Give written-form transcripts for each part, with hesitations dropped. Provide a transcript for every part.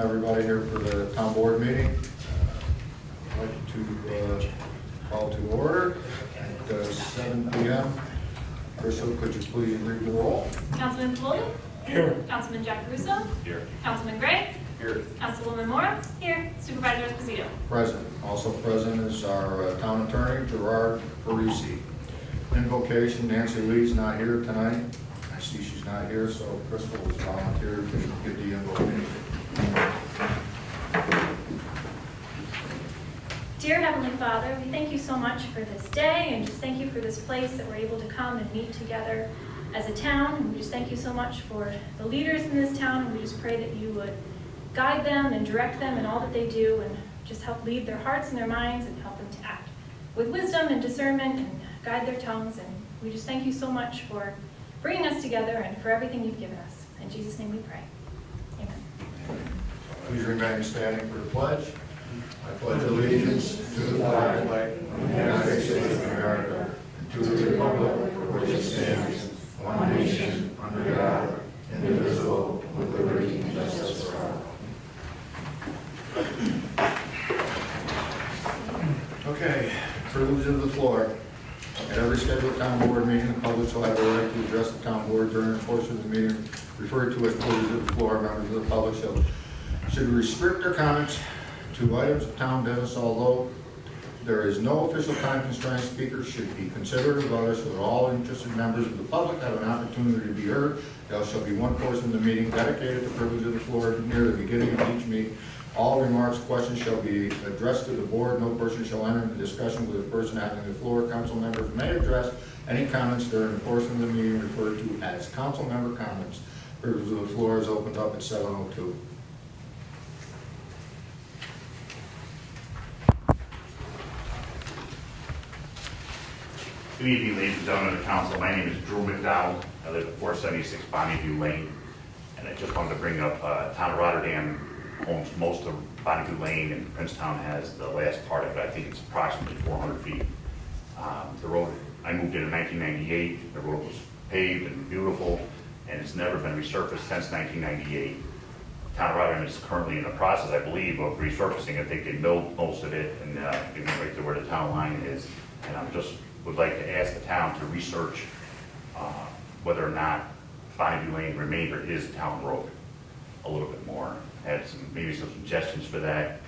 everybody here for the town board meeting. I'd like to call to order at 7 p.m. Crystal, could you please read the roll? Councilman Foley? Here. Councilman Jack Russo? Here. Councilman Gray? Here. Councilwoman Mora? Here. Supervisor Esposito? Present. Also present is our town attorney, Gerard Parisi. Invocation, Nancy Lee's not here tonight. I see she's not here, so Crystal has volunteered to give the invocation. Dear Heavenly Father, we thank you so much for this day and just thank you for this place that we're able to come and meet together as a town. And we just thank you so much for the leaders in this town. And we just pray that you would guide them and direct them in all that they do and just help lead their hearts and their minds and help them to act with wisdom and discernment and guide their tongues. And we just thank you so much for bringing us together and for everything you've given us. In Jesus' name we pray. Amen. Please remain standing for the pledge. I pledge allegiance to the flag of the United States of America and to the republic for which it stands, one nation, under God, indivisible, with liberty and justice for all. Okay, privilege of the floor. At every scheduled town board meeting, the public shall have the right to address the town board during the course of the meeting, referred to as privilege of the floor. Members of the public should restrict their comments to items of town business, although there is no official time constraint. Speakers should be considerate of others so that all interested members of the public have an opportunity to be heard. There shall be one portion of the meeting dedicated to privilege of the floor near the beginning of each meeting. All remarks, questions shall be addressed to the board. No person shall enter into discussion with the person having the floor. Council members may address any comments during the portion of the meeting referred to as council member comments. Privilege of the floor is opened up at 7:02. Good evening, ladies and gentlemen of the council. My name is Drew McDowell. I live at 476 Bonneview Lane. And I just wanted to bring up, town of Rotterdam owns most of Bonneview Lane, and Princetown has the last part of it. I think it's approximately 400 feet. The road, I moved in 1998. The road was paved and beautiful, and it's never been resurfaced since 1998. Town of Rotterdam is currently in the process, I believe, of resurfacing it. They can build most of it and get right to where the town line is. And I would like to ask the town to research whether or not Bonneview Lane remainder is town road a little bit more. Had maybe some suggestions for that.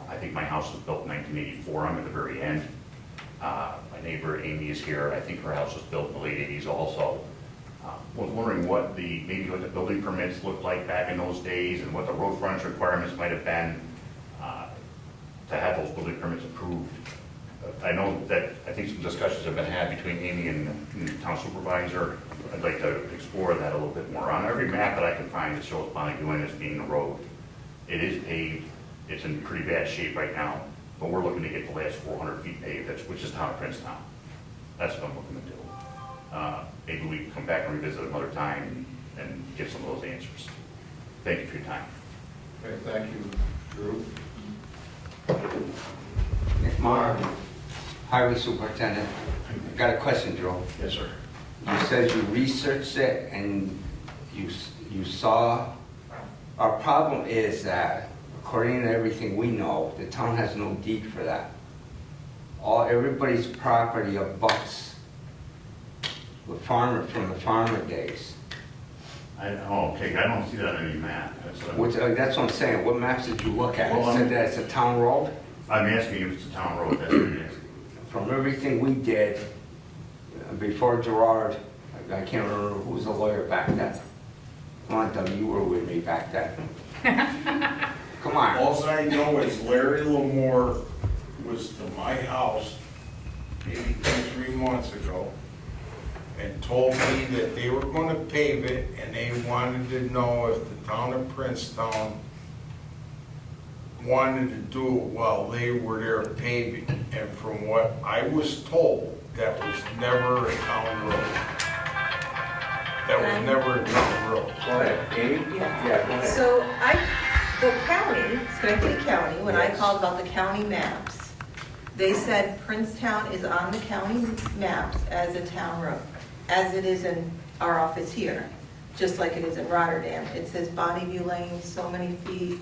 I think my house was built in 1984. I'm at the very end. My neighbor Amy is here. I think her house was built in the late 80s also. Was wondering what the building permits looked like back in those days and what the road frontage requirements might have been to have those building permits approved. I know that I think some discussions have been had between Amy and the town supervisor. I'd like to explore that a little bit more. On every map that I can find, it shows Bonneview Lane as being a road. It is paved. It's in pretty bad shape right now, but we're looking to get the last 400 feet paved, which is town of Princetown. That's what I'm looking to do. Maybe we can come back and revisit another time and get some of those answers. Thank you for your time. Okay, thank you, Drew. Mark, Highway Superintendent, I got a question, Joe. Yes, sir. You said you researched it and you saw. Our problem is that, according to everything we know, the town has no deed for that. Everybody's property abuts the farmer from the farmer days. Okay, I don't see that on any map. That's what I'm saying. What maps did you look at? Well, It said that it's a town road? I'm asking if it's a town road. That's what it is. From everything we did, before Gerard, I can't remember who was the lawyer back then. Come on, Doug, you were with me back then. Come on. All I know is Larry Lamore was to my house maybe 2-3 months ago and told me that they were going to pave it and they wanted to know if the town of Princetown wanted to do it while they were there paving. And from what I was told, that was never a town road. That was never a town road. Go ahead, Amy? Yeah, go ahead. So the county, Schenectady County, when I Yes. called about the county maps, they said Princetown is on the county maps as a town road, as it is in our office here, just like it is in Rotterdam. It says Bonneview Lane, so many feet,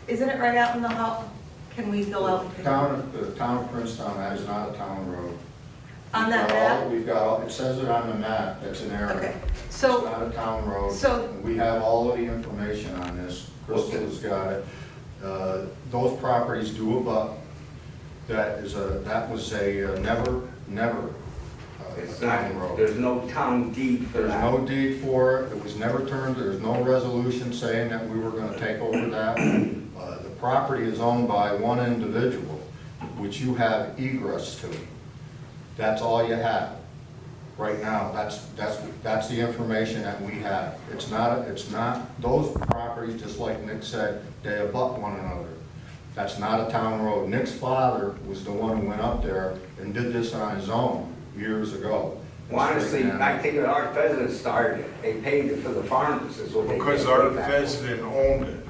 Isn't it right out in the hall? Can we go out and pick it up? The town of Princetown, that is not a town road. On that map? We've got, all it says it on the map, that's an error. Okay, It's so, not a town road. so- We have all of the information on this. Crystal's got it. Those properties do abut. That was a never It's town not, road. there's no town deed for There's that. no deed for it. It was never turned, there's no resolution saying that we were gonna take over that. The property is owned by one individual, which you have egress to. That's all you have. Right now, that's the information that we have. It's not, those properties, just like Nick said, they abut one another. That's not a town road. Nick's father was the one who went up there and did this on his own years ago. Well, honestly, I think that Art Pheasant started it. They paid it for the farmers, is what they. Because paid our back. Pheasant owned it.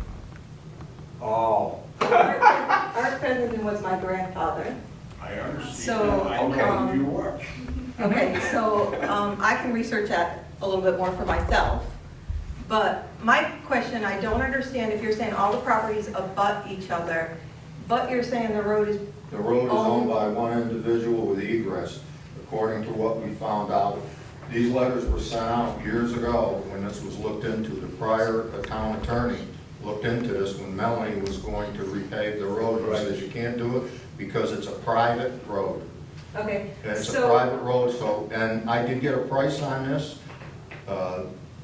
Oh, Art Fessenden was my grandfather. I understand. So, I know who you are. Okay, so I can research that a little bit more for myself. But my question, I don't understand if you're saying all the properties abut each other, but you're saying the road is, The road is owned by one individual with egress, according to what we found out. These letters were sent out years ago when this was looked into. The prior town attorney looked into this when Melanie was going to repave the road. He says you can't do it because it's a private road. okay, It's a so, private road, so, and I did get a price on this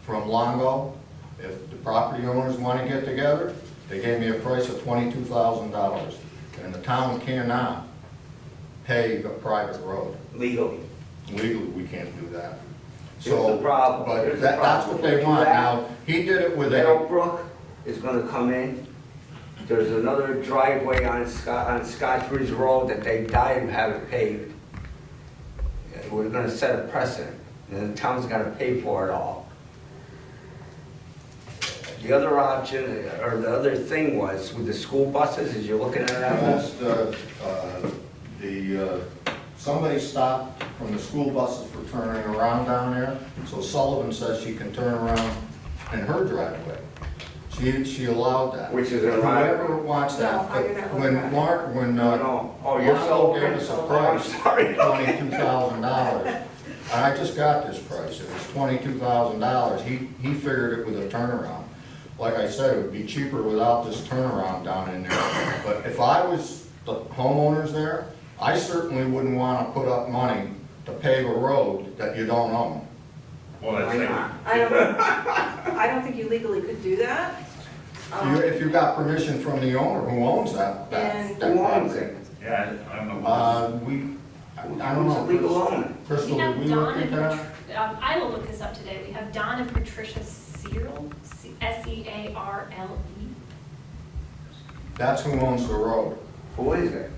from Longo. If the property owners want to get together, they gave me a price of $22,000. And the town cannot pave a private road. legally. Legally, we can't do that. Here's So, the problem. but Here's the that's problem. what they Do want. that. Now, he did it with a, Meadowbrook is gonna come in. There's another driveway on Scotch Ridge Road that they died and haven't paved. We're gonna set a precedent, and the town's gotta pay for it all. The other option, or the other thing was, with the school buses, as you're looking at that, that's somebody stopped from the school buses for turning around down there. So Sullivan says she can turn around in her driveway. She allowed that. which is a Whoever wants that, No, I did not but want when that. Mark, when, No. Oh, you're Longo so gave us a Oh, I'm price, sorry. $22,000. And I just got this price, it was $22,000. He figured it with a turnaround. Like I said, it would be cheaper without this turnaround down in there. But if I was the homeowners there, I certainly wouldn't want to put up money to pave a road that you don't own. Well, Why not? I don't think you legally could do that. If you got permission from the owner who owns that And- that Who owns property. it? Yeah, I don't know. I don't know. Who's the legal owner? Crystal, We did have we look Don into and, that? I will look this up today. We have Don and Patricia Searle, Searle. That's who owns the road. Who is it?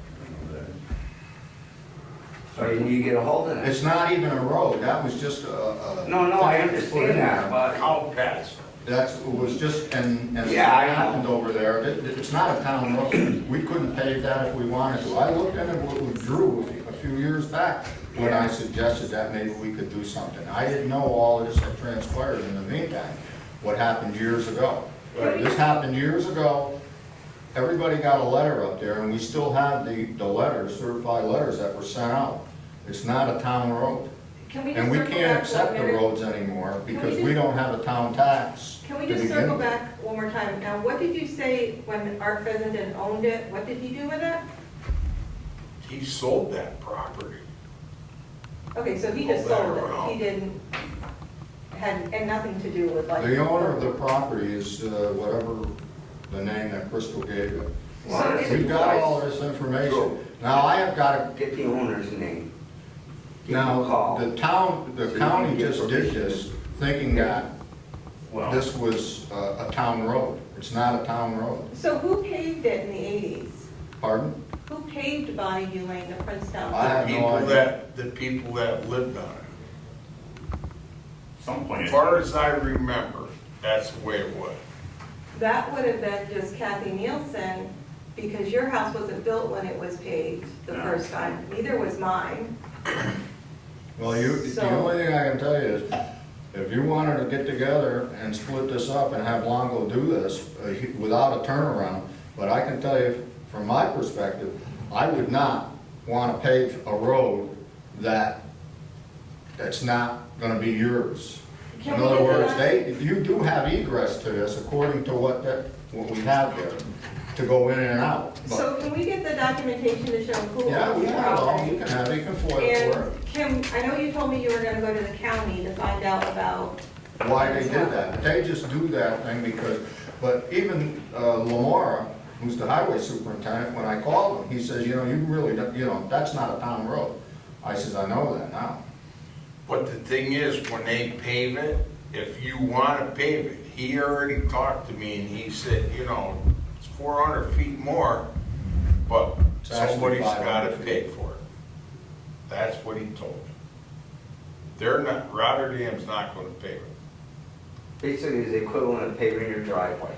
So you need to get a hold of that. It's not even a road, that was just a. No, I understand that, but Cow pats. That's, it was just, and Yeah, I what know. happened over there, it's not a town road. We couldn't pave that if we wanted to. I looked at it with Drew a few years back when I suggested that maybe we could do something. I didn't know all of this had transpired in the meantime, what happened years ago. This happened years ago. Everybody got a letter up there, and we still have the letters, certified letters that were sent out. It's not a town road. Can we And just we circle can't back accept 1 the minute? roads anymore because just- we don't have a town tax. Can we to just begin circle with. back one more time? Now, what did you say when Art Fessenden owned it? What did he do with it? He sold that property. Okay, so he just Hold that sold it. around. He didn't, had nothing to do with like. The owner of the property is whatever the name that Crystal gave you. Well, So We've got all this information. Now, I have got to, Get the owner's name. Give him a now, call. the So you county can get just did permission. this thinking that Well, this was a town road. It's not a town road. So who paved it in the 80s? Pardon? Who paved Bonnie View Lane to Princetown? I have no People idea. the people that lived on it. some point. As far as I remember, that's the way it was. That would have been just Kathy Nielsen, because your house wasn't built when it was paved the No. first time. Neither was mine. Well, the So- only thing I can tell you is, if you wanted to get together and split this up and have Longo do this without a turnaround, But I can tell you, from my perspective, I would not want to pave a road that's not gonna be yours. Can In we other get words, that? you do have egress to this according to what we have there, to go in and out. But- So can we get the documentation to show who Yeah, owns we the have it all, property? you can have it, you can FOIL for it. And Kim, I know you told me you were gonna go to the county to find out about. Why they did that. They just do that thing because, but even Lamora, who's the highway superintendent, when I called him, he says, you really, that's not a town road. I says, I know that now. But the thing is, when they pave it, if you want to pave it, he already talked to me and he said, it's 400 feet more, but It's actually somebody's 500 got to feet. pay for it. That's what he told me. They're not, Rotterdam's not going to pave it. Basically, it's the equivalent of paving your driveway.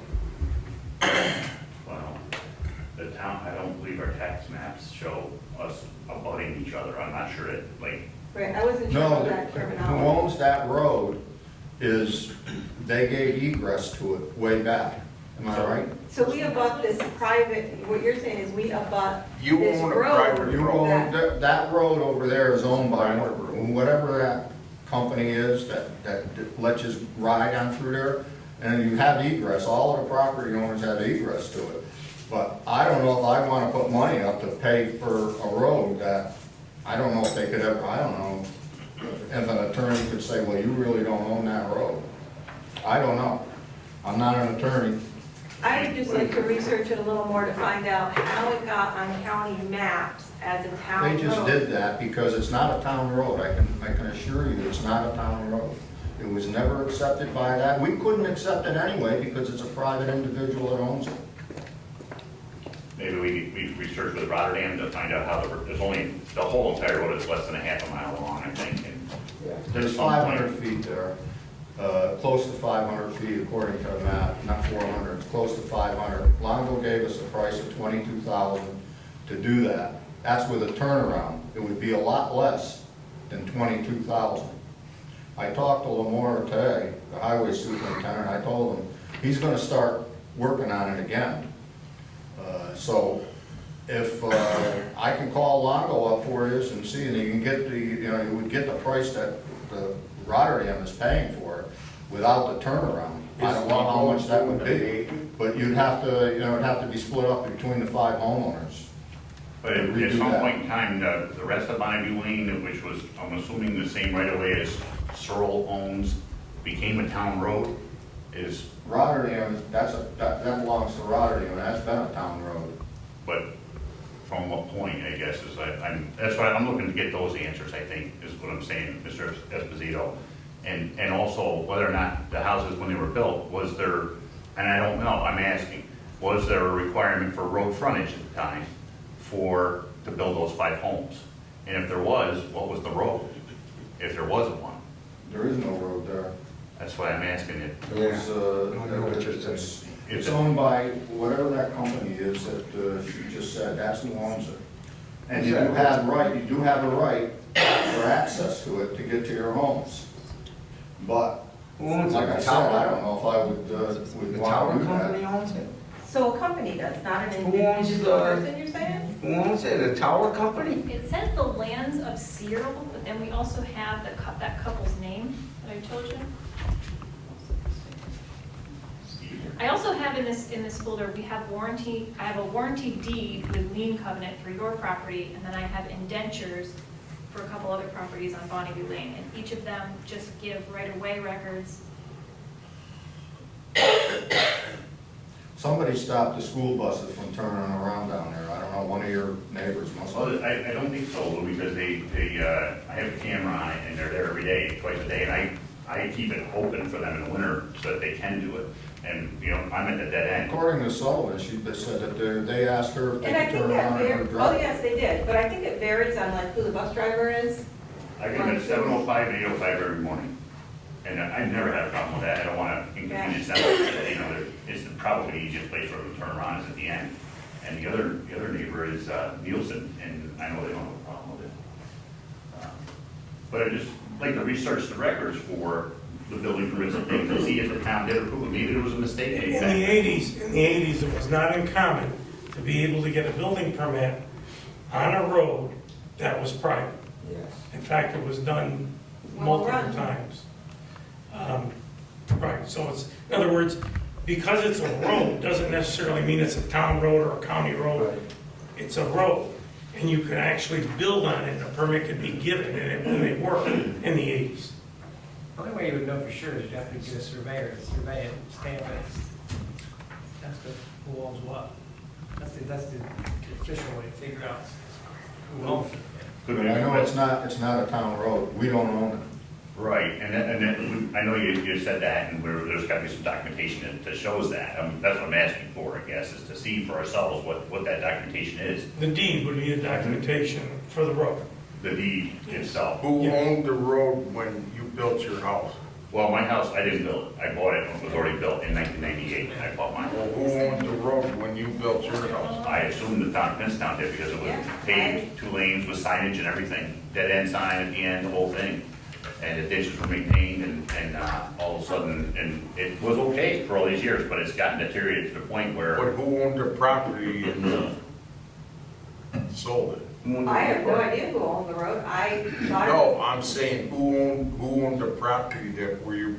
Well, the town, I don't believe our tax maps show us abutting each other. I'm not sure that, like, Right, I wasn't sure No, about that who terminology. owns that road is, they gave egress to it way back. Am I right? So we abut this private, what you're saying is we abut You this own a road. private You road. own, that road over there is owned by whatever that company is that lets you ride on through there. And you have egress, all of the property owners have egress to it. But I don't know if I wanna put money up to pay for a road that, I don't know if they could ever, I don't know if an attorney could say, well, you really don't own that road. I don't know. I'm not an attorney. I would just like to research it a little more to find out how it got on county maps as a town road. They just did that because it's not a town road. I can assure you, it's not a town road. It was never accepted by that. We couldn't accept it anyway because it's a private individual that owns it. maybe we research with Rotterdam to find out how there's only, the whole entire road is less than a half a mile long, I think. And There's some 500 point- feet there, close to 500 feet according to the map, not 400, it's close to 500. Longo gave us a price of $22,000 to do that. That's with a turnaround. It would be a lot less than $22,000. I talked to Lamora today, the highway superintendent, I told him, he's gonna start working on it again. So if I can call Longo up for you and see, and you can get you would get the price that the Rotterdam is paying for it without the turnaround. I don't know how much that would be, but you'd have to, it'd have to be split up between the 5 homeowners. But at Redo some that. point in time, the rest of Bonneview Lane, which was, I'm assuming the same right of way as Searle owns, became a town road, is, Rotterdam, that belongs to Rotterdam, that's been a town road. but from what point, I guess, is that's why I'm looking to get those answers, I think, is what I'm saying, Mr. Esposito. And also whether or not the houses, when they were built, was there, and I don't know, I'm asking, was there a requirement for road frontage at the time to build those 5 homes? And if there was, what was the road? If there wasn't one? There is no road there. That's why I'm asking it. It was, I know what you're saying. it's owned by whatever that company is that she just said, that's who owns it. And you do have a right for access to it to get to your homes. But, Who owns it? like I The said, I tower? don't know if I would The want tower to do company that. owns it? So a company does, not an Who owns individual the- person, you're saying? Who owns it? The tower company? It says the lands of Cyril, but then we also have that couple's name that I told you. I also have in this folder, I have a warranty deed with lien covenant for your property, and then I have indentures for a couple other properties on Bonneview Lane, and each of them just give right-of-way records. Somebody stopped the school buses from turning around down there. I don't know, one of your neighbors must have. Well, I don't think so, Lou, because I have a camera on it, and they're there every day, twice a day, and I keep it open for them in the winter so that they can do it. And, I'm at the dead end. According to Sullivan, they said that they asked her if they And I could think turn that around and varies, drive. oh yes, they did, but I think it varies on like who the bus driver is. I get at 7:05 and 8:05 every morning. And I've never had a problem with that. I don't want to inconvenience them. It's probably the easiest place for them to turn around is at the end. And the other neighbor is Nielsen, and I know they don't have a problem with it. But I just like to research the records for the building permits and things and see if the town did approve it. Maybe there was a mistake made In back the then. 80s, it was not uncommon to be able to get a building permit on a road that was private. Yes. In fact, it was done Well multiple run. times. Right, so it's, in other words, because it's a road, doesn't necessarily mean it's a town road or a county road. It's a road, and you can actually build on it, and a permit could be given, and they were in the 80s. The only way you would know for sure is you'd have to get a surveyor to survey it, stamp it. That's the, who owns what. That's the official way to figure out who owns it. But I know it's not a town road, we don't own it. Right, and then, I know you said that, and there's gotta be some documentation that shows that. That's what I'm asking for, I guess, is to see for ourselves what that documentation is, The deed would be the documentation for the road. the deed itself. Who Yeah. owned the road when you built your house? Well, my house, I didn't build it. I bought it when it was already built in 1998. I bought mine. Well, who owned the road when you built your house? I assumed the town of Princetown did because it was paved, 2 lanes with signage and everything, dead end sign at the end, the whole thing. And the ditches were maintained and all of a sudden, and it was okay for all these years, but it's gotten deteriorated to the point where, But who owned the property and sold it? I have no idea who owned the road. I thought. No, I'm saying who owned the property that where you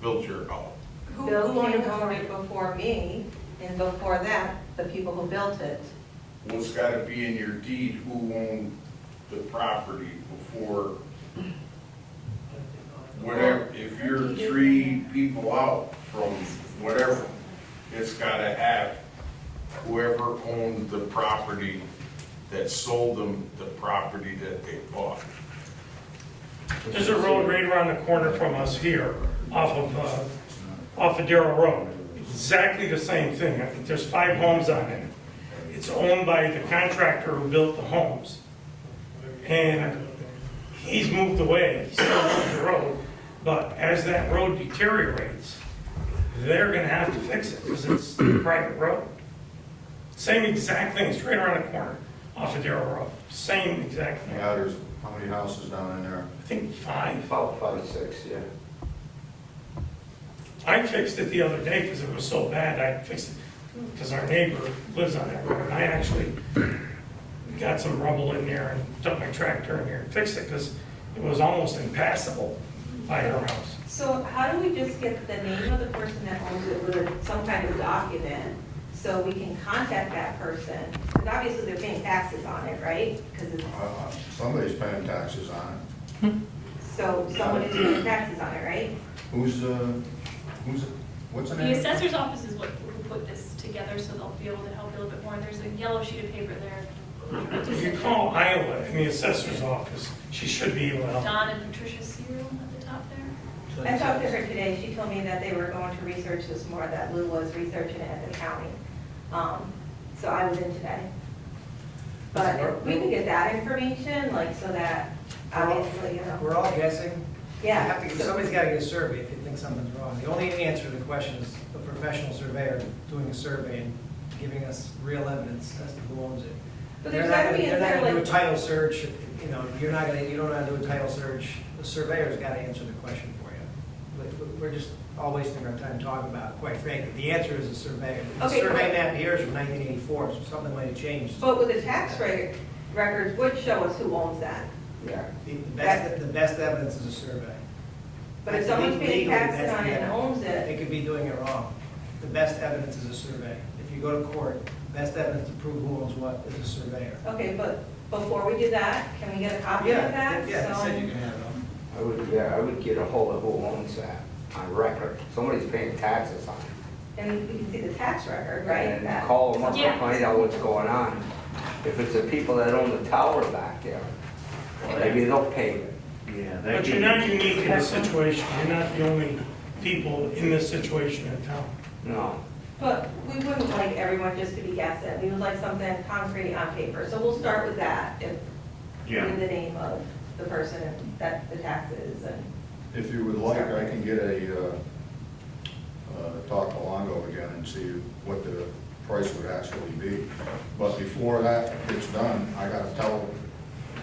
built your house? Bill came over it before me, and before that, the people who built it. Well, it's gotta be in your deed who owned the property before, whatever, if you're 3 people out from whatever, it's gotta have whoever owned the property that sold them the property that they bought. There's a road right around the corner from us here, off of Darrell Road. Exactly the same thing. I think there's 5 homes on it. It's owned by the contractor who built the homes. And he's moved away, he still owns the road, but as that road deteriorates, they're gonna have to fix it, because it's a private road. Same exact thing, it's right around the corner, off of Darrell Road. Same exact thing. Yeah, there's, how many houses down in there? I think 5. About 5, 6, yeah. I fixed it the other day because it was so bad. I fixed it because our neighbor lives on that road. I actually got some rubble in there and took my tractor in there and fixed it because it was almost impassable by her house. So how do we just get the name of the person that owns it with some kind of document so we can contact that person? Because obviously they're paying taxes on it, right? Because it's, Somebody's paying taxes on so someone is paying taxes on it, right? it. What's the The name? assessor's office is who put this together, so they'll be able to help you a little bit more. There's a yellow sheet of paper there. If you call Iowa in the assessor's office, she should be able to help. Don and Patricia Cyril at the top there. I talked to her today, she told me that they were going to research this more, that Lou was researching it at the county. So I was in today. But we can get that information, like, so that, obviously, you know. We're all guessing. Yeah. You have to- Somebody's got to get a survey if you think something's wrong. The only answer to the question is a professional surveyor doing a survey and giving us real evidence as to who owns it. But They're there's not gotta be gonna- in They're not there, going to do a like, title search, you know, you don't know how to do a title search. The surveyor's got to answer the question for you. We're just all wasting our time talking about it, quite frankly. The answer is a surveyor. The Okay, survey but- map here is from 1984, so something might have changed. but with the tax records would show us who owns that. Yeah. The best evidence is a survey. But if someone's paying Legally, taxes that's on the it and evidence. owns it, They could be doing it wrong. The best evidence is a survey. If you go to court, best evidence to prove who owns what is a surveyor. okay, but before we do that, can we get a copy of that? Yeah, they So- said you can have them. I would get a hold of who owns that on record. Somebody's paying taxes on it. And we can see the tax record, right? And That- call them up Yeah. and find out what's going on. If it's the people that own the tower back there, maybe they'll pay it. Yeah. But you're not unique in this situation. You're not the only people in this situation in town. No. But we wouldn't like everyone just to be guessing. We would like something concrete on paper. So we'll start with that, if, Yeah. with the name of the person that the taxes and. If you would like, I can get talk to Longo again and see what the price would actually be. But before that gets done, I gotta tell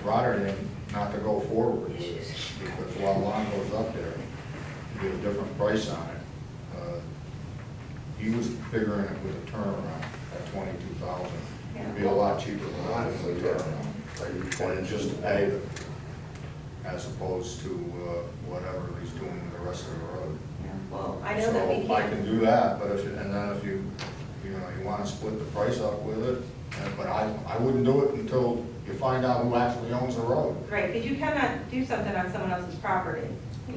Rotterdam not to go forward with this, because while Longo's up there, get a different price on it. He was figuring it with a turnaround at 22,000. It'd be a lot cheaper than that with a turnaround. And just to pave it, as opposed to whatever he's doing the rest of the road. Well, I know that we So I can't, can do that, but and then if you want to split the price up with it, but I wouldn't do it until you find out who actually owns the road. right, because you cannot do something on someone else's property.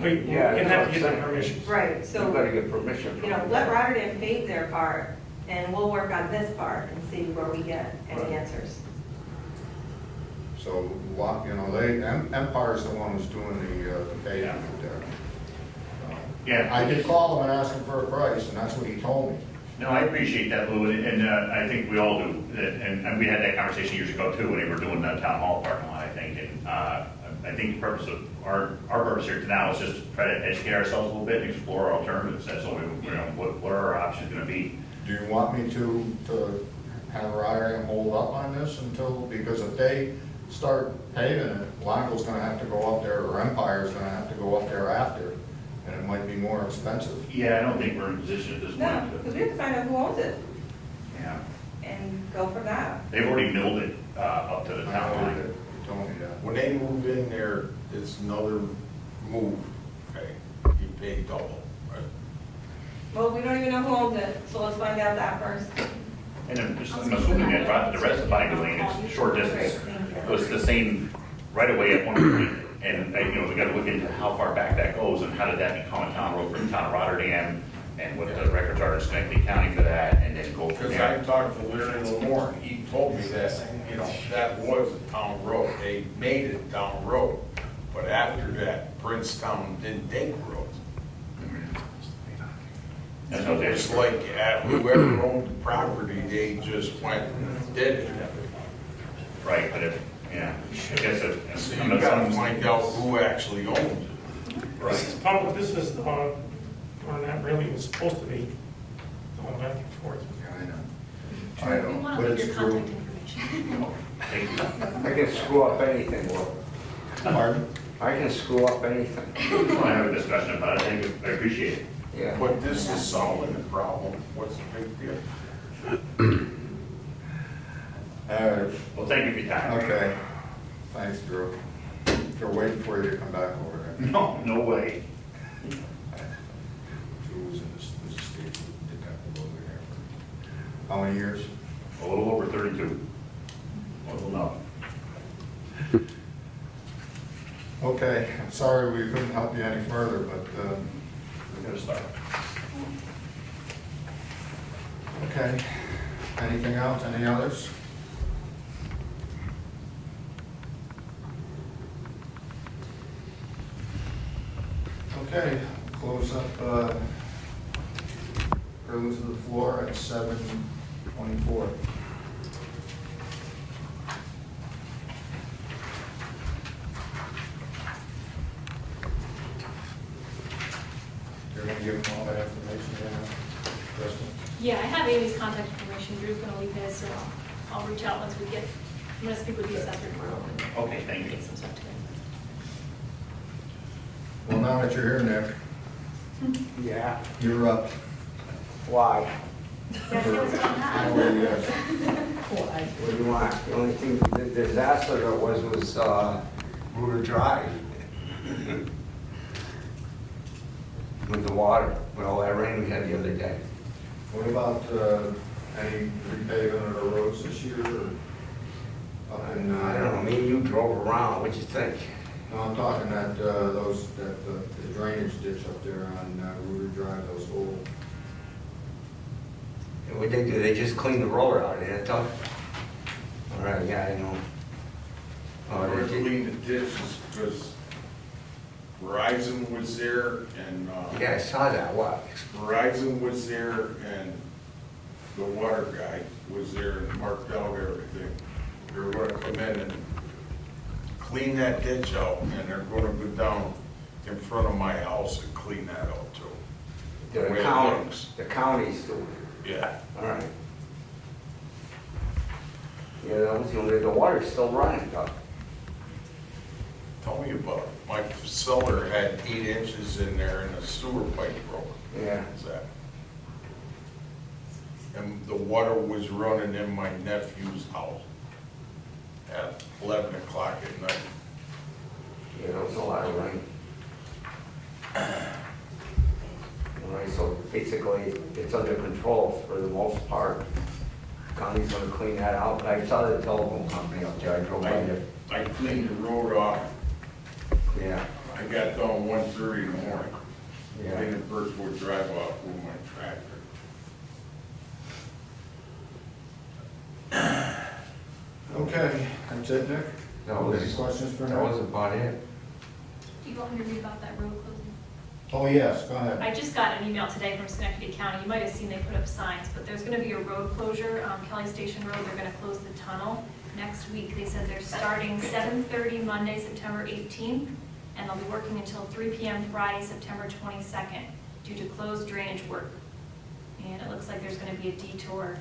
We Yeah, can have to get that's the what I'm permission. Right, You so, gotta get permission from you know, them. let Rotterdam pave their part, and we'll work on this part and see where we get any Right. answers. So, Empire's the one who's doing the pavement there. Yeah. I did call him and ask him for a price, and that's what he told me. No, I appreciate that, Lou, and I think we all do. And we had that conversation years ago too, when we were doing the town hall parking lot, I think. And I think the purpose of our purpose here now is just to try to educate ourselves a little bit and explore our alternatives. That's what what are our options gonna be? Do you want me to have Rotterdam hold up on this until, because if they start paving it, Longo's gonna have to go up there, or Empire's gonna have to go up there after, and it might be more expensive. Yeah, I don't think we're in a position at this No, point because to, we have to find out who owns it yeah. and go from that. They've already milled it up to the I town know line. that. He told me that. When they move in there, it's another move, okay? You pay double, right? Well, we don't even know who owns it, so let's find out that first. And I'm assuming that the rest of Bonnie Lane is short distance. So it's the same right away at 1 point. And, we gotta look into how far back that goes and how did that become a town road for the town of Rotterdam and what the records are in Schenectady County for that, and then go from Because I there. talked to Larry Lamore, and he told me that, that was a town road. They made it a town road. But after that, Princetown didn't take roads. That's how they- It's like whoever owned the property, they just went and did it. Right, but I guess it. So you gotta find out who actually owns it. This is public, this is, or not really, it was supposed to be going back and forth. Yeah, I know. Drew, if you want to but leave it's your true. contact information. Thank you. I can screw up anything, Will. Pardon? I can screw up anything, Just want to have a discussion about it. I appreciate it. yeah. But this is solving the problem. What's the big deal? All right. Well, thank you for your time. Okay. Thanks, Drew. They're waiting for you to come back over there. No way. Drew was in this state detective over there for how many years? A little over 32. A little enough. Okay, I'm sorry we couldn't help you any further, but, We're gonna start. okay. Anything else, any others? Okay, close up, privilege of the floor at 7:24. You're gonna give them all that information, Kristen? Yeah, I have Amy's contact information. Drew's going to leave his, so I'll reach out once we get, I'm going to speak with the assessor tomorrow and Okay, thank you. get some stuff together. Well, now that you're here, Nick, Yeah, you're up. why? Yes, it was on that. Actually, yes. What do you want? The only thing, the disaster that was Ruder Drive. With the water, with all that rain we had the other day. What about any repaving of the roads this year? Or up in, I don't know, me and you drove around, what'd you think? No, I'm talking that the drainage ditch up there on Ruder Drive, those old. And what they do, they just clean the road out, ain't it tough? All right, yeah, I know. Oh, We're they did- cleaning the ditches because Verizon was there and, Yeah, I saw that, what? Verizon was there and the water guy was there and marked out everything. They were gonna come in and clean that ditch out and they're gonna go down in front of my house and clean that out too. The Way it county, looks. the county's doing it, Yeah. all right. Yeah, that was the only, the water's still running, though. Tell me about it. my cellar had 8 inches in there and a sewer pipe broke. Yeah. Is that? And the water was running in my nephew's house at 11 o'clock at night. Yeah, there was a lot of rain. All right, so basically, it's under control for the most part. County's gonna clean that out, but I saw the telephone company up there, I drove by there. I cleaned the road off. Yeah, I got done 1:30 in the morning. yeah. Cleaned the Birchwood Drive off with my tractor. Okay, that's it, Nick? That was, Any questions for Nick? that was about it. Do you want me to read about that road closing? Oh, yes, go ahead. I just got an email today from Schenectady County. You might have seen they put up signs, but there's gonna be a road closure on Kelly Station Road. They're gonna close the tunnel next week. They said they're starting 7:30 Monday, September 18th, and they'll be working until 3 PM Friday, September 22nd, due to closed drainage work. And it looks like there's gonna be a detour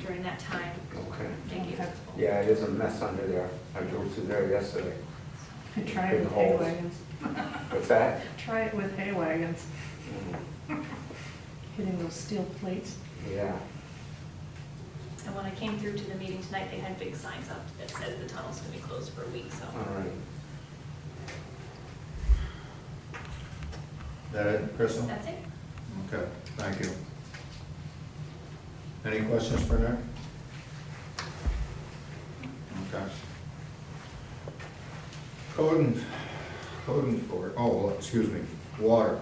during that time. Okay. Thank you. Yeah, it is a mess under there. I drove through there yesterday. Try it with hay wagons. What's that? Try it with hay wagons, hitting those steel plates. Yeah. And when I came through to the meeting tonight, they had big signs up that says the tunnel's gonna be closed for a week, so. All right. That it, Crystal? That's it. Okay, thank you. Any questions for Nick? Okay. Code enforcement, excuse me, water.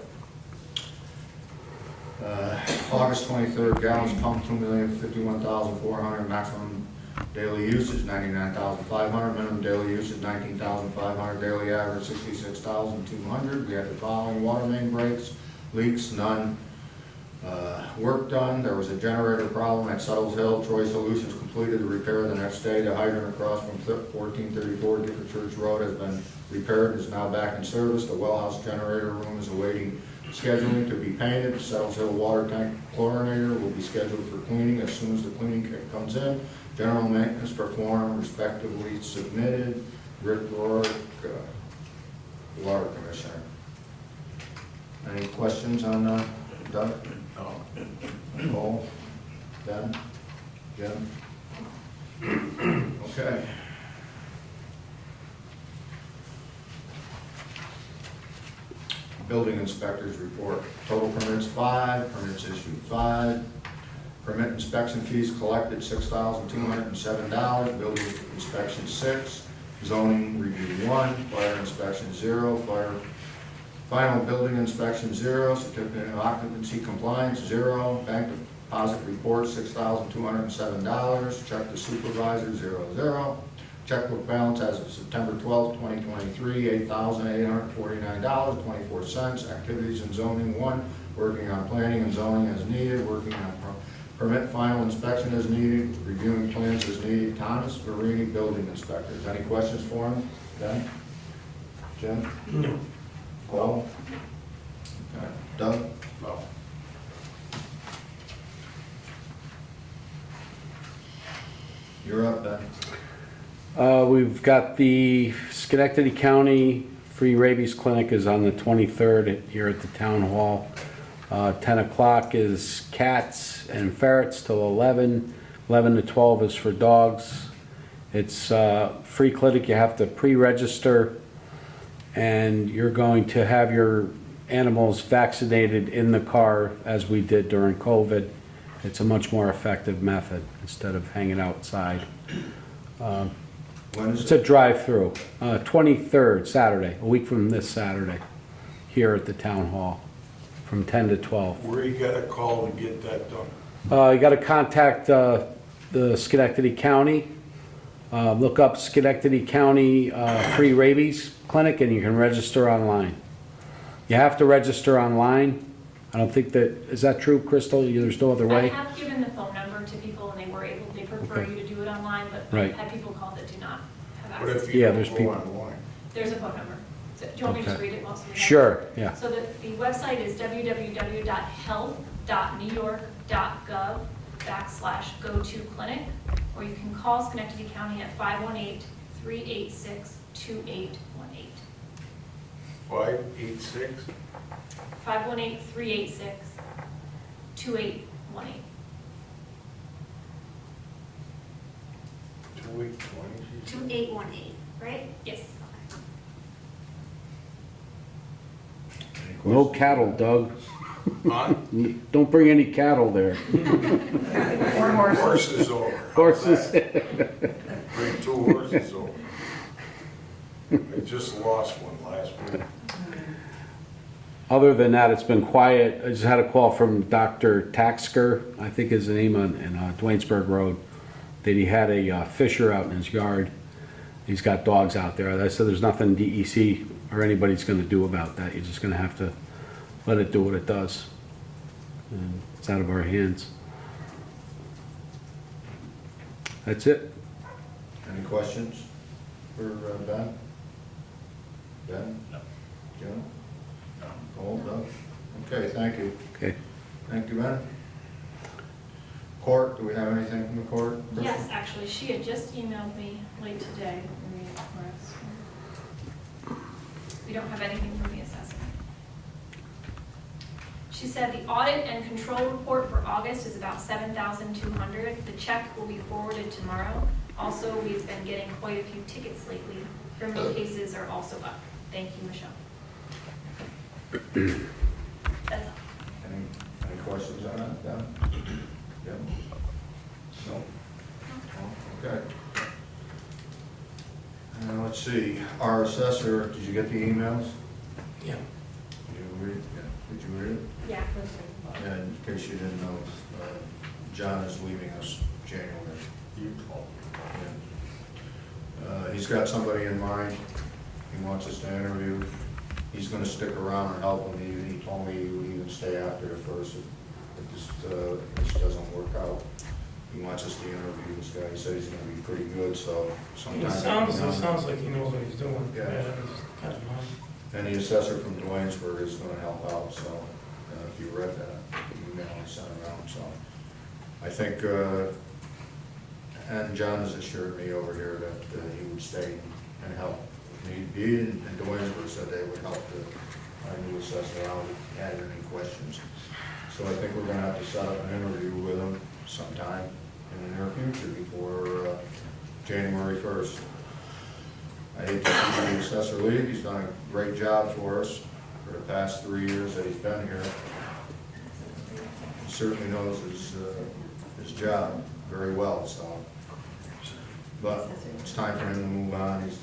August 23rd, gallons pumped 2,051,400, maximum daily usage 99,500, minimum daily usage 19,500, daily average 66,200. We had the following: water main breaks, leaks, none. Work done. There was a generator problem at Suttles Hill. Troy Solutions completed the repair the next day. The hydrant across from 1434 Gifford Church Road has been repaired and is now back in service. The wellhouse generator room is awaiting scheduling to be painted. The Suttles Hill water tank chlorinator will be scheduled for cleaning as soon as the cleaning kit comes in. General maintenance performed, respectively submitted. Rick Rourke, Water Commissioner. Any questions on Doug? No. Paul? Ben? Jim? Okay. Building inspectors report. Total permits 5, permits issued 5. Permit inspection fees collected $6,207. Building inspection 6. Zoning review 1. Fire inspection 0. Final building inspection 0, certificate of occupancy compliance 0, bank deposit report $6,207, check to supervisor 00, checkbook balance as of September 12, 2023, $8,849.24, activities in zoning 1, working on planning and zoning as needed, working on permit final inspection as needed, reviewing plans as needed. Thomas Verini, building inspectors. Any questions for him? Ben? Jim? No. Paul? Okay. Doug? No. You're up, Ben. We've got the Schenectady County Free Rabies Clinic is on the 23rd here at the Town Hall. 10 o'clock is cats and ferrets till 11. 11 to 12 is for dogs. It's a free clinic. You have to pre-register, and you're going to have your animals vaccinated in the car as we did during COVID. It's a much more effective method instead of hanging outside. When is It's it? a drive-through, 23rd, Saturday, a week from this Saturday, here at the Town Hall, from 10 to 12. Where you gotta call to get that done? You got to contact the Schenectady County. Look up Schenectady County Free Rabies Clinic, and you can register online. You have to register online. I don't think that, is that true, Crystal? There's no other I way? have given the phone number to people and they prefer Okay. you to do it online, but Right. I've had people call that do not have What access. if you Yeah, don't there's go people- online? There's a phone number. So, do you want me to just Okay. read it while we have it? Sure, yeah. So the website is www.health.newyork.gov/go-to-clinic, or you can call Schenectady County at 518-386-2818. 586? 518-386-2818. 2820? 2818, right? Yes. No cattle, Doug. Huh? Don't bring any cattle there. Or horses. Horses over. Horses. Bring 2 horses over. I just lost one last week. Other than that, it's been quiet. I just had a call from Dr. Taxker, I think is the name on Dwaynesburg Road, that he had a fisher out in his yard. He's got dogs out there. I said there's nothing DEC or anybody's gonna do about that. You're just gonna have to let it do what it does. And it's out of our hands. That's it. Any questions for Ben? Ben? No. Jim? Cole, Doug? Okay, thank you. Okay. Thank you, Ben. Court, do we have anything from the court? Yes, actually, she had just emailed me late today. Read it for us. We don't have anything from the assessor. She said the audit and control report for August is about $7,200. The check will be forwarded tomorrow. Also, we've been getting quite a few tickets lately. Criminal cases are also up. Thank you, Michelle. That's all. Any questions on that, Ben? Jim? No? Okay. Let's see, our assessor, did you get the emails? Yeah. Did you read it? Did you read it? Yeah. Yeah, in case you didn't know, John is leaving us January. You call. Yeah. He's got somebody in mind he wants us to interview. He's gonna stick around and help him. He told me he would even stay after the first if this doesn't work out. He wants us to interview this guy. He said he's gonna be pretty good, so It sometimes. sounds like he knows what he's doing. Yeah. It's kind of nice. And the assessor from Dwaynesburg is gonna help out, so if you read that email I sent around, so. I think, and John has assured me over here that he would stay and help. He and Dwaynesburg said they would help the new assessor out if he had any questions. So I think we're gonna have to set up an interview with him sometime in the near future before January 1st. I hate to see the assessor leave. He's done a great job for us for the past 3 years that he's been here. He certainly knows his job very well, so. But it's time for him to move on. He's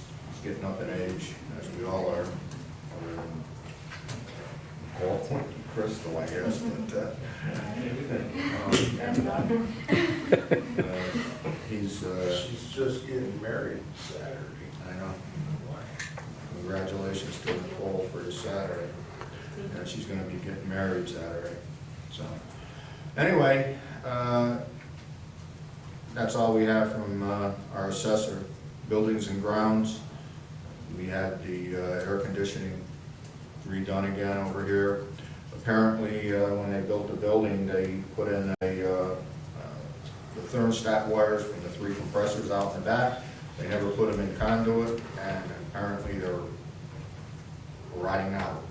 getting up in age, as we all are. Paul, Crystal, I guess, but, he's, She's just getting married Saturday. I know. Congratulations to Nicole for this Saturday. And she's gonna be getting married Saturday, so. Anyway, that's all we have from our assessor. Buildings and grounds, we had the air conditioning redone again over here. Apparently, when they built the building, they put in the thermostat wires from the 3 compressors out in the back. They never put them in conduit, and apparently they're rotting out.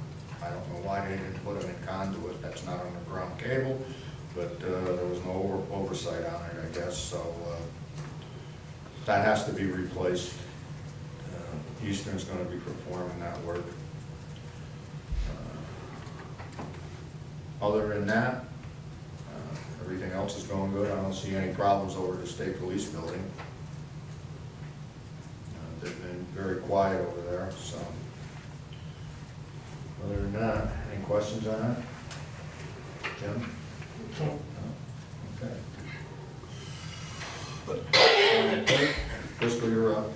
I don't know why they didn't put them in conduit. That's not underground cable, but there was no oversight on it, I guess, so that has to be replaced. Eastern's going to be performing that work. Other than that, everything else is going good. I don't see any problems over at the state police building. They've been very quiet over there, so. Other than that, any questions on that? Jim? So, Okay. Crystal, you're up.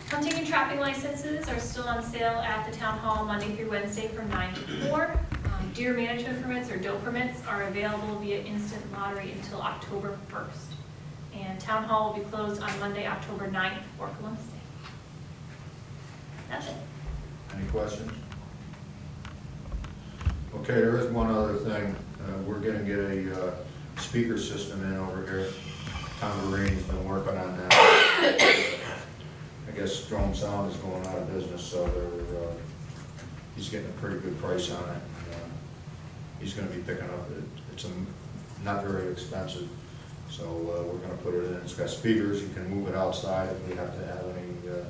Hunting and trapping licenses are still on sale at the town hall Monday through Wednesday from 9 to 4. Deer management permits or doe permits are available via instant lottery until October 1st. And town hall will be closed on Monday, October 9th for Columbus Day. That's it. Any questions? Okay, there is one other thing. We're gonna get a speaker system in over here. Tom Marini's been working on that. I guess Strong Sound is going out of business, so they're he's getting a pretty good price on it. He's gonna be picking up, it's not very expensive, so we're gonna put it in. It's got speakers, you can move it outside if we have to have any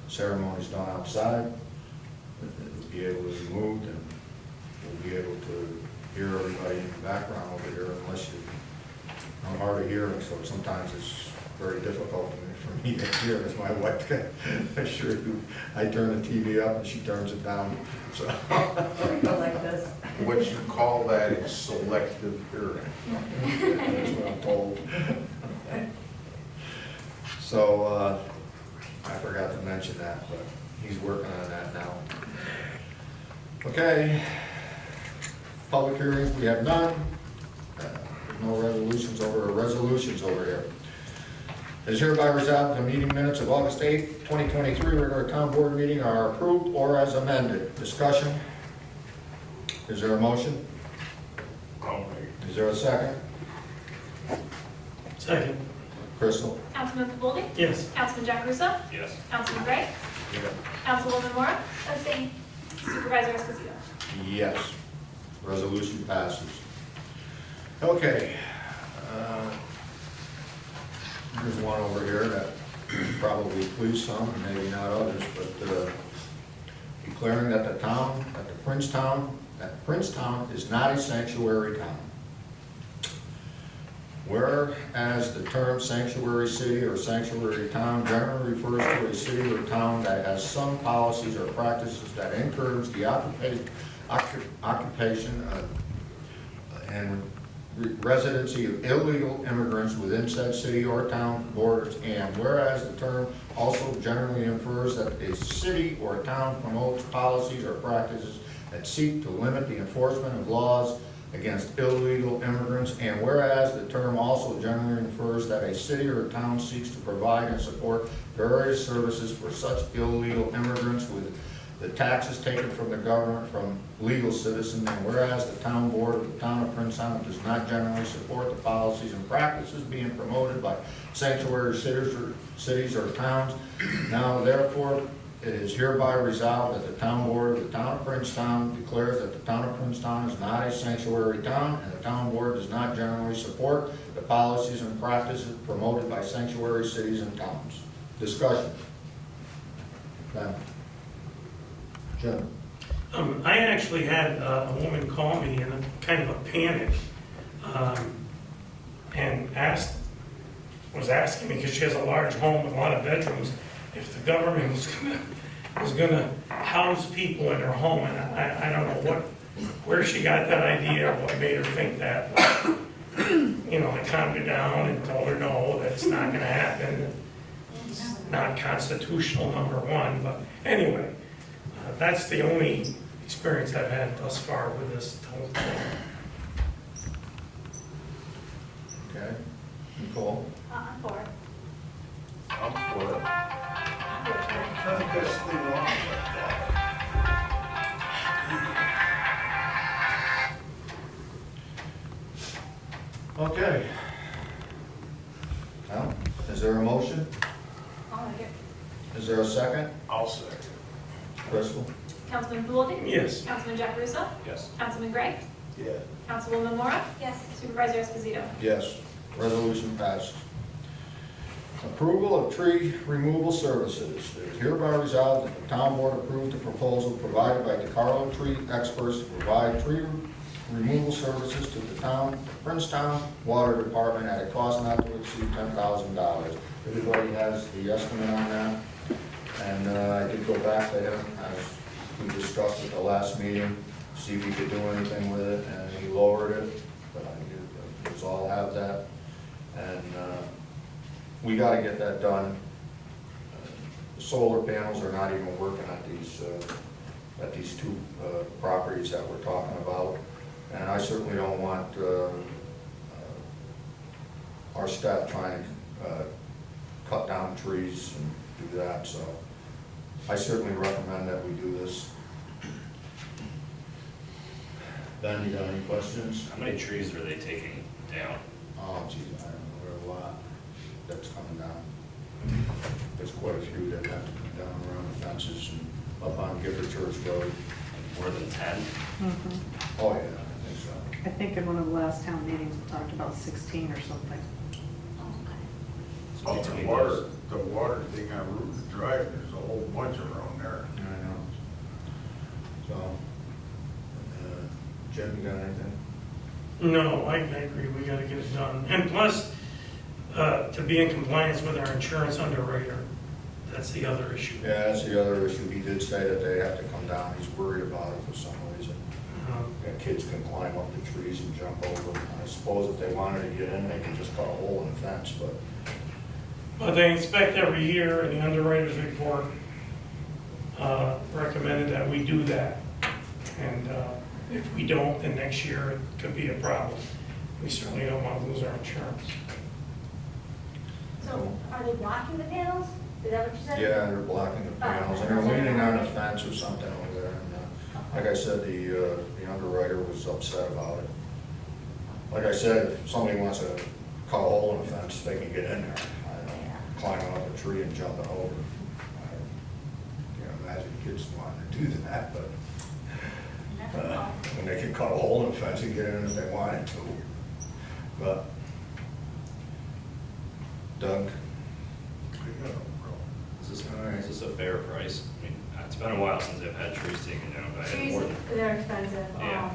ceremonies done outside. It'll be able to be moved, and we'll be able to hear everybody in the background over here, unless I'm hard of hearing, so sometimes it's very difficult for me to hear, as my wife can assure you. I turn the TV up and she turns it down, so. Go like this. What you call that is selective hearing. That's what I'm told. So, I forgot to mention that, but he's working on that now. Okay, public hearings, we have none. No resolutions over here. It is hereby resolved the meeting minutes of August 8th, 2023, regular town board meeting are approved or as amended. Discussion? Is there a motion? I'll make. Is there a second? Second. Crystal? Councilman Pavoldi? Yes. Councilman Jack Russo? Yes. Councilman Gray? Councilwoman Mora? Abstain. Supervisor Esposito? Yes. Resolution passes. Okay. There's one over here that probably pleased some, and maybe not others, but declaring that Princetown is not a sanctuary town. Whereas the term sanctuary city or sanctuary town generally refers to a city or town that has some policies or practices that encourage the occupation and residency of illegal immigrants within said city or town borders, and whereas the term also generally infers that a city or town promotes policies or practices that seek to limit the enforcement of laws against illegal immigrants, and whereas the term also generally infers that a city or town seeks to provide and support various services for such illegal immigrants with the taxes taken from the government from legal citizens, and whereas the town board of the town of Princetown does not generally support the policies and practices being promoted by sanctuary cities or towns, now therefore it is hereby resolved that the town board of the town of Princetown declares that the town of Princetown is not a sanctuary town, and the town board does not generally support the policies and practices promoted by sanctuary cities and towns. Discussion. Ben. Jim. I actually had a woman call me in a kind of a panic, and was asking me, because she has a large home with a lot of bedrooms, if the government was gonna house people in her home, and I don't know where she got that idea, or what made her think that. But, you know, I calmed her down and told her, no, that's not gonna happen. It's not constitutional, number one, but anyway. That's the only experience I've had thus far with this whole thing. Okay. Nicole. I'm for it. I'm for it. I'm for it. That's the best thing wrong with Okay. Now, is there a motion? I'll make it. Is there a second? that. I'll second. Crystal? Councilman Pavoldi? Yes. Councilman Jack Russo? Yes. Councilman Gray? Yeah. Councilwoman Mora? Yes. Supervisor Esposito? Yes. Resolution passes. Approval of tree removal services. It is hereby resolved that the town board approves the proposal provided by DeCarlo Tree Experts to provide tree removal services to the town, Princetown Water Department at a cost not to exceed $10,000. Everybody has the estimate on that. And I did go back to him, as we discussed at the last meeting, see if he could do anything with it, and he lowered it, but I guess all have that. And we gotta get that done. The solar panels are not even working at these two properties that we're talking about. And I certainly don't want our staff trying to cut down trees and do that, so I certainly recommend that we do this. Ben, you got any questions? How many trees are they taking down? Oh, geez, I don't know, there are a lot that's coming down. There's quite a few that have to come down around the fences and up on Gifford Church Road. more than 10. Mhm. Oh, yeah, I think so. I think in one of the last town meetings, we talked about 16 or something. Oh, the water thing on Route Drive, there's a whole bunch around there. I know. So, Jim, you got anything? No, I agree, we gotta get it done. And plus, to be in compliance with our insurance underwriter, that's the other issue. Yeah, that's the other issue. He did say that they have to come down. He's worried about it for some reason. That kids can climb up the trees and jump over. I suppose if they wanted to get in, they can just cut a hole in the fence, but But they inspect every year, and the underwriter's report recommended that we do that. And if we don't, then next year it could be a problem. We certainly don't want to lose our insurance. So are they blocking the panels? Is that what you said? yeah, they're blocking the panels and they're leaning on a fence or something over there. And like I said, the underwriter was upset about it. Like I said, if somebody wants to cut a hole in the fence, they can get in there. I don't know, climbing up a tree and jumping over. I can't imagine kids wanting to do that, but when they can cut a hole in the fence and get in if they wanted to. But, Doug? Is this a fair price? I mean, it's been a while since I've had trees taken down, but I had Trees, more than. they're expensive. Yeah.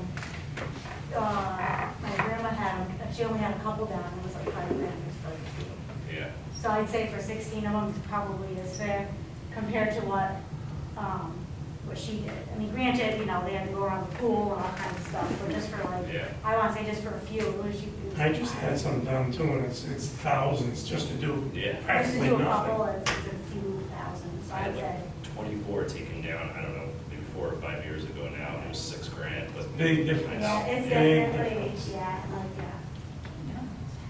My grandma had, she only had a couple down, it was like $5,000 for. Yeah. So I'd say for 16 of them probably is fair compared to what she did. I mean, granted, you know, they had to go around the pool and all kinds of stuff, but just for like, Yeah. I want to say just for a few, it was. I just had some done too, and it's thousands just to do Yeah. Just to practically do a couple, nothing. it's a few thousand, so I I'd had say. like 24 taken down, I don't know, maybe 4 or 5 years ago now, and it was $6,000, but. Big difference. Yeah, it's Big definitely, difference. yeah, like,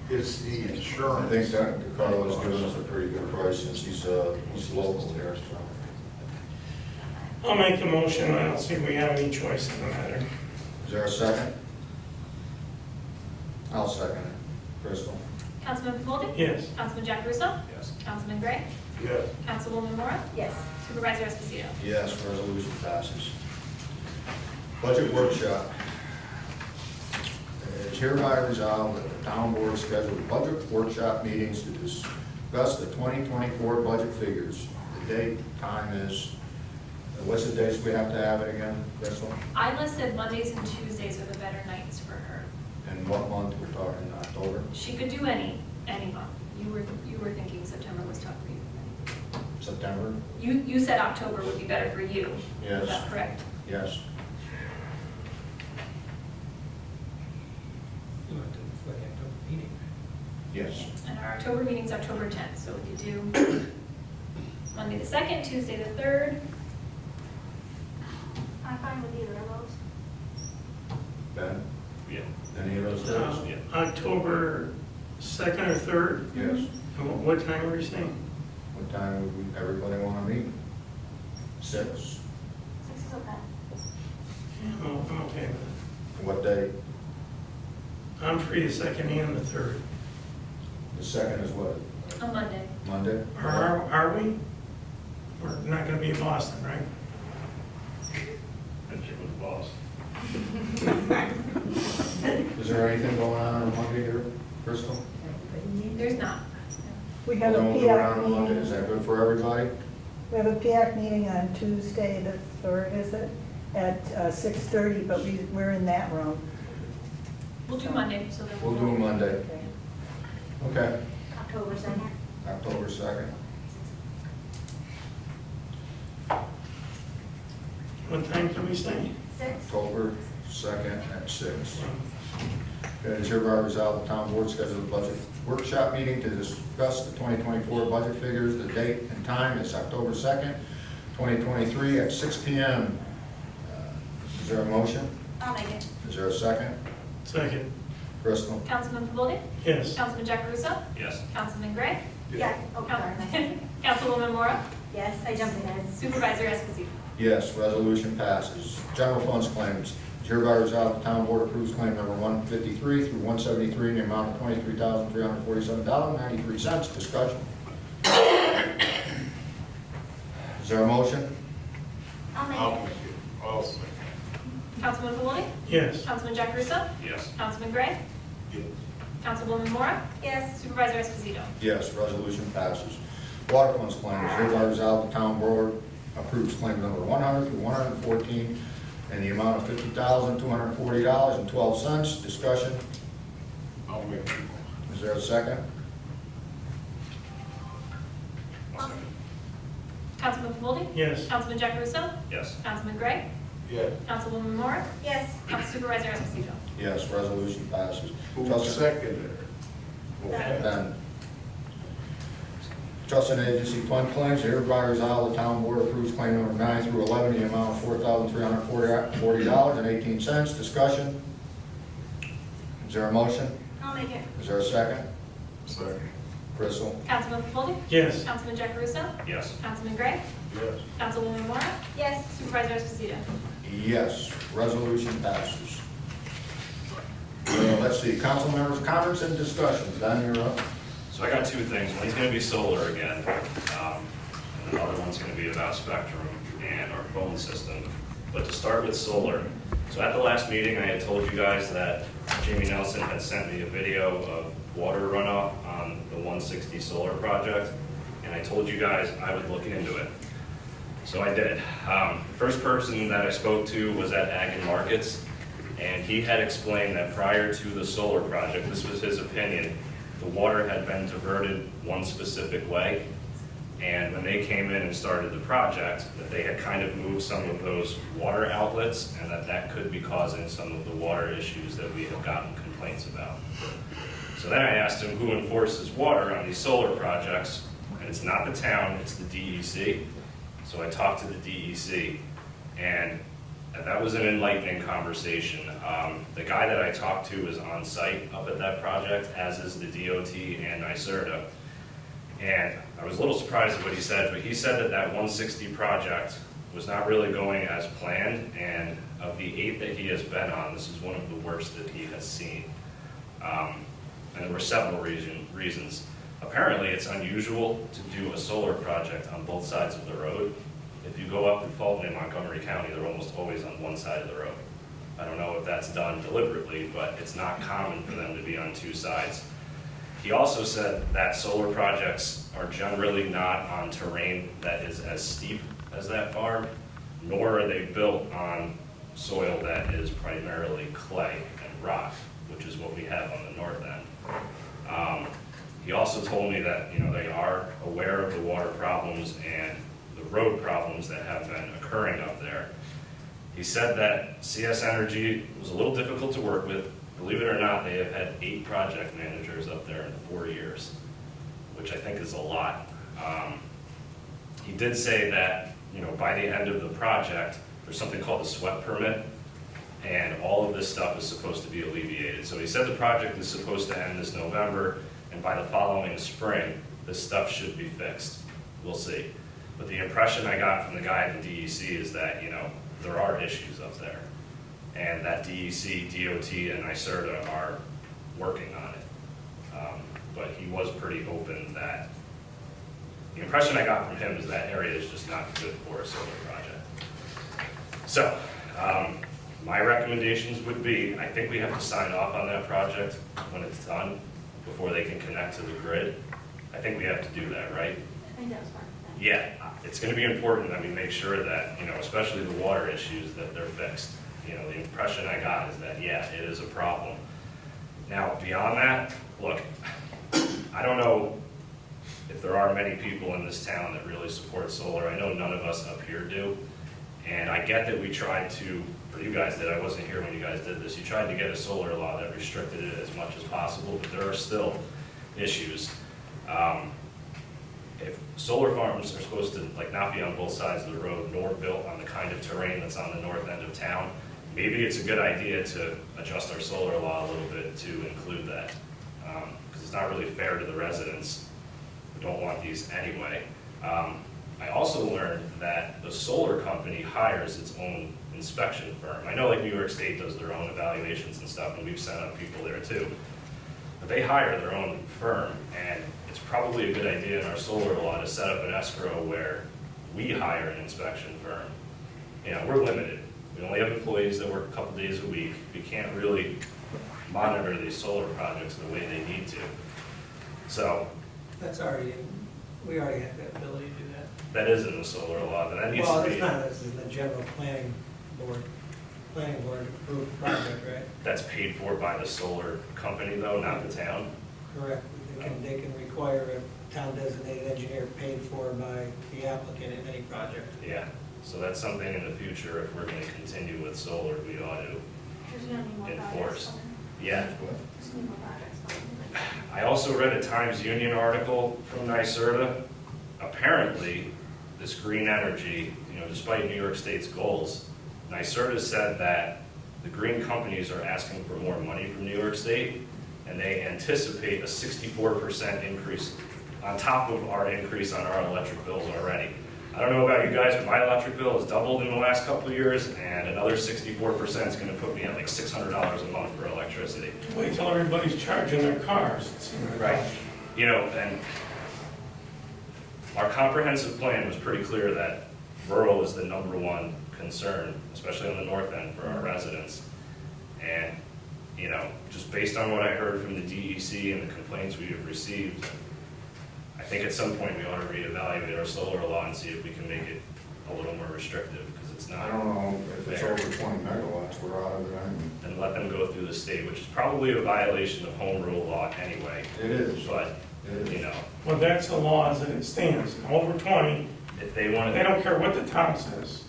yeah. It's the I insurance. think that Carlos giving us a pretty good price since he's local here, so. I'll make the motion, I don't see we have any choice in the matter. Is there a second? I'll second it. Crystal? Councilman Pavoldi? Yes. Councilman Jack Russo? Yes. Councilman Gray? Yes. Councilwoman Mora? Yes. Supervisor Esposito? Yes, resolution passes. Budget workshop. It is hereby resolved that the town board schedule budget workshop meetings to discuss the 2024 budget figures. The date, time is, what's the dates we have to have it again, Crystal? I listed Mondays and Tuesdays are the better nights for her. And what month we're talking, October? She could do any month. You were thinking September was tough for you. September? You said October would be better for you. Yes. Is that correct? Yes. You want to do it for the October meeting. Yes. And our October meeting's October 10th, so we could do Monday the 2nd, Tuesday the 3rd. I'm fine with either of those. Ben? Yeah. Any of those days? Yeah. October 2nd or 3rd? Yes. And what time were you saying? What time would everybody want to meet? 6? 6 is okay. Yeah, I'm okay with it. What day? I'm free the 2nd and the 3rd. The 2nd is what? On Monday. Monday? Are we? We're not gonna be in Boston, right? And she was the boss. Is there anything going on Monday here, Crystal? There's not. We have a Don't go around PAC on Monday. Is meeting, that good for everybody? we have a PAC meeting on Tuesday, the 3rd, is it? At 6:30, but we're in that room. We'll do Monday, so then We'll do Monday. Okay. Okay. October 2nd. October 2nd. What time can we say? 6. October 2nd at 6. Okay, it is hereby resolved the town board scheduled a budget workshop meeting to discuss the 2024 budget figures. The date and time is October 2nd, 2023 at 6 p.m. Is there a motion? I'll make it. Is there a second? Second. Crystal? Councilman Pavoldi? Yes. Councilman Jack Russo? Yes. Councilman Gray? Yeah. Oh, sorry. Councilwoman Mora? Yes, I jumped ahead. Supervisor Esposito? Yes, resolution passes. General funds claims. It's hereby resolved the town board approves claim number 153 through 173 in the amount of $23,347.93. Discussion. Is there a motion? I'll make I'll it. make it. I'll second. Councilman Valoni? Yes. Councilman Jack Yes. Councilman Gray? Councilwoman Mora? Yes. Supervisor Esposito? Yes, resolution passes. Water funds claims, hereby resolved the town board approves claim number 100 through 114 in the amount of $50,240.12. Discussion, I'll make it. is there a second? Councilman Valoni? Yes. Councilman Jack Yes. Councilman Gray? Yes. Councilwoman Mora? Yes. Supervisor Esposito? Yes, resolution passes. Who Trust- seconded it? Ben. Trust and agency fund claims, hereby resolved the town board approves claim number 9 through 11 in the amount of $4,340.18. Discussion, is there a motion? I'll make it. Is there a second? Second. Crystal? Councilman Valoni? Yes. Councilman Jack Yes. Councilman Gray? Yes. Councilwoman Mora? Yes. Supervisor Esposito? Yes, resolution passes. Let's see, council members' comments and discussions. Dan, you're up. So I got two things. One's gonna be solar again, and another one's gonna be about Spectrum and our phone system. But to start with solar, so at the last meeting, I had told you guys that Jamie Nelson had sent me a video of water runoff on the 160 solar project, and I told you guys I would look into it. So I did. The first person that I spoke to was at Ag and Markets, and he had explained that prior to the solar project, this was his opinion, the water had been diverted one specific way, and when they came in and started the project, that they had kind of moved some of those water outlets, and that could be causing some of the water issues that we have gotten complaints about. So then I asked him who enforces water on these solar projects, and it's not the town, it's the DEC. So I talked to the DEC, and that was an enlightening conversation. The guy that I talked to is on site up at that project, as is the DOT and NYSERDA. And I was a little surprised at what he said, but he said that that 160 project was not really going as planned, and of the 8 that he has been on, this is one of the worst that he has seen. And there were several reasons. Apparently, it's unusual to do a solar project on both sides of the road. If you go up in Fulton in Montgomery County, they're almost always on one side of the road. I don't know if that's done deliberately, but it's not common for them to be on two sides. He also said that solar projects are generally not on terrain that is as steep as that farm, nor are they built on soil that is primarily clay and rock, which is what we have on the north end. He also told me that, they are aware of the water problems and the road problems that have been occurring up there. He said that CS Energy was a little difficult to work with. Believe it or not, they have had 8 project managers up there in 4 years, which I think is a lot. He did say that, by the end of the project, there's something called a sweat permit, and all of this stuff is supposed to be alleviated. So he said the project is supposed to end this November, and by the following spring, this stuff should be fixed. We'll see. But the impression I got from the guy at the DEC is that, there are issues up there, and that DEC, DOT, and NYSERDA are working on it. But he was pretty open that, the impression I got from him is that area is just not good for a solar project. So, my recommendations would be, I think we have to sign off on that project when it's done, before they can connect to the grid. I think we have to do that, right? I think that was part of that. Yeah, it's gonna be important that we make sure that, especially the water issues, that they're fixed. The impression I got is that, yeah, it is a problem. Now, beyond that, look, I don't know if there are many people in this town that really support solar. I know none of us up here do. And I get that we tried to, or you guys did, I wasn't here when you guys did this, you tried to get a solar law that restricted it as much as possible, but there are still issues. If solar farms are supposed to not be on both sides of the road, nor built on the kind of terrain that's on the north end of town, maybe it's a good idea to adjust our solar law a little bit to include that. Because it's not really fair to the residents who don't want these anyway. I also learned that the solar company hires its own inspection firm. I know New York State does their own evaluations and stuff, and we've sent up people there too. But they hire their own firm, and it's probably a good idea in our solar law to set up an escrow where we hire an inspection firm. We're limited. We only have employees that work a couple days a week. We can't really monitor these solar projects the way they need to. So That's already, we already have that ability to do that. that is in the solar law, but that needs Well, to it's be, not, this is the general planning board approved project, right? that's paid for by the solar company though, not the town. Correct. They can require a town designated engineer paid for by the applicant in any project. Yeah, so that's something in the future, if we're gonna continue with solar, we ought to There's gonna be more enforce. projects coming. Yeah. There's gonna be more projects coming. I also read a Times Union article from NYSERDA. Apparently, this green energy, despite New York State's goals, NYSERDA said that the green companies are asking for more money from New York State, and they anticipate a 64% increase on top of our increase on our electric bills already. I don't know about you guys, but my electric bill has doubled in the last couple of years, and another 64% is gonna put me at like $600 a month for electricity. Wait till everybody's charging their cars. It seems like. Right. And our comprehensive plan was pretty clear that rural is the #1 concern, especially on the north end for our residents. And, just based on what I heard from the DEC and the complaints we have received, I think at some point we ought to reevaluate our solar law and see if we can make it a little more restrictive, because it's I not. don't know if it's fair. over 20 megawatts, we're out of it. And let them go through the state, which is probably a violation of home rule law anyway. It is. But, It is. Well, that's the law as it stands. Over 20, if they want they to, don't care what the town says.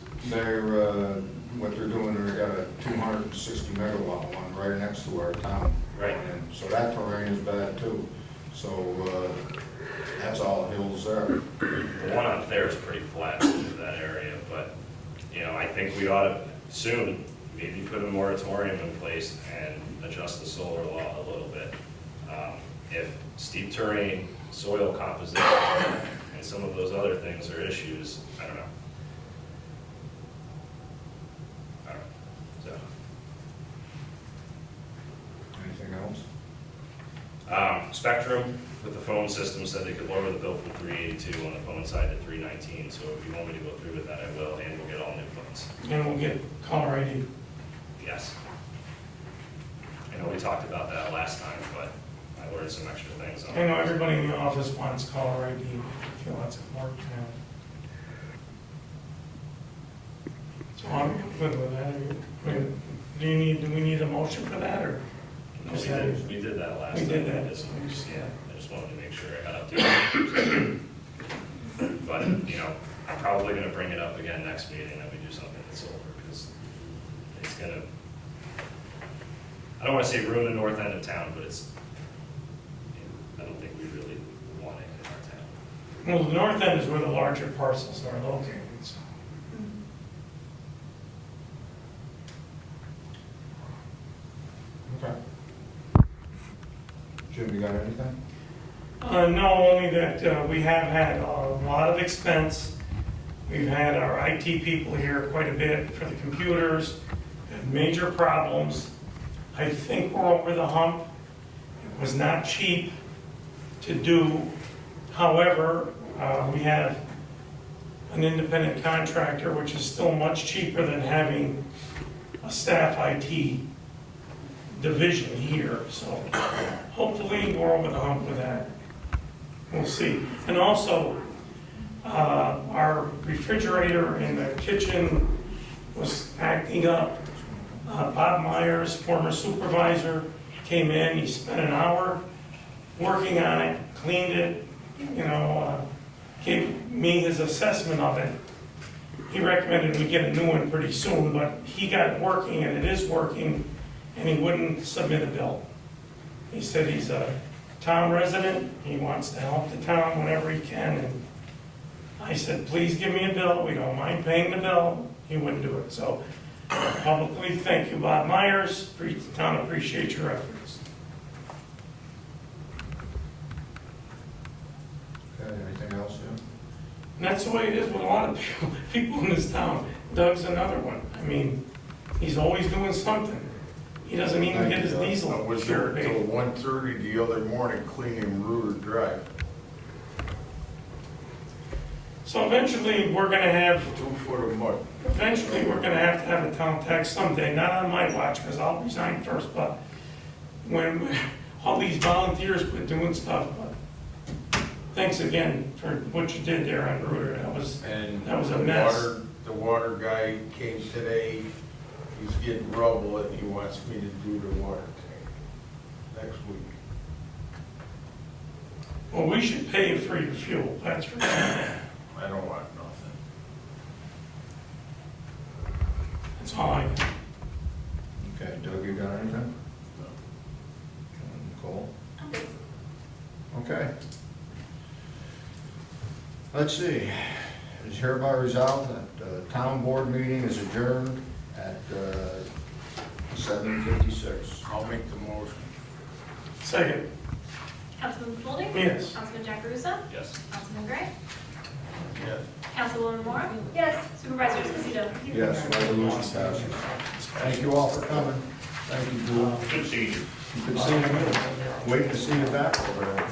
What they're doing, they got a 260 megawatt one right next to our town. Right. And so that terrain is bad too. So, that's all hills there. the one up there is pretty flat through that area, but, I think we ought to soon maybe put a moratorium in place and adjust the solar law a little bit. If steep terrain, soil composition, and some of those other things are issues, I don't know. So, Anything else? Spectrum with the phone system said they could lower the bill from $382 on the phone side to $319, so if you want me to go through with that, I will, and we'll get all new phones. And we'll get caller ID. Yes. I know we talked about that last time, but I learned some extra things on I know it. everybody in the office wants caller ID. I feel that's important now. So I'm good with that. Do we need a motion for that, or? We did that last We time. did that. I just wanted to make sure I got updated. But, I'm probably gonna bring it up again next meeting, that we do something with solar, because it's gonna, I don't wanna say ruin the north end of town, but I don't think we really want it in our town. Well, the north end is where the larger parcels are located, so. Okay. Jim, you got anything? No, only that we have had a lot of expense. We've had our IT people here quite a bit for the computers, had major problems. I think we're over the hump. It was not cheap to do. However, we have an independent contractor, which is still much cheaper than having a staff IT division here. So hopefully we're over the hump with that. We'll see. And also, our refrigerator in the kitchen was acting up. Bob Myers, former supervisor, came in, he spent an hour working on it, cleaned it, gave me his assessment of it. He recommended we get a new one pretty soon, but he got it working, and it is working, and he wouldn't submit a bill. He said he's a town resident, he wants to help the town whenever he can, and I said, please give me a bill, we don't mind paying the bill. He wouldn't do it, so publicly, thank you, Bob Myers, the town appreciates your efforts. Okay, anything else, Jim? And that's the way it is with a lot of people in this town. Doug's another one. I mean, he's always doing something. He doesn't even get his diesel. I was there till 1:30 the other morning cleaning Ruder Drive. So eventually, we're gonna have, 2 foot of mud. eventually, we're gonna have to have a town tax someday, not on my watch, because I'll resign first, but when all these volunteers quit doing stuff, but thanks again for what you did there on Rooter, that was a mess. The water guy came today, he's getting rubble and he wants me to do the water tank next week. Well, we should pay you for your fuel, that's for sure. I don't want nothing. That's all I got. Okay, Doug, you got anything? Nicole? Okay. Let's see. It is hereby resolved that the town board meeting is adjourned at 7:56. I'll make the motion. Second, Councilman Golding? Yes. Councilman Jacaruso? Yes. Councilman Gray? Yes. Councilwoman Moore? Yes. Supervisor Esposito? Yes, resolution passes. Thank you all for coming. Thank you, Drew. Good seeing you. Good seeing you. Waiting to see you back over there.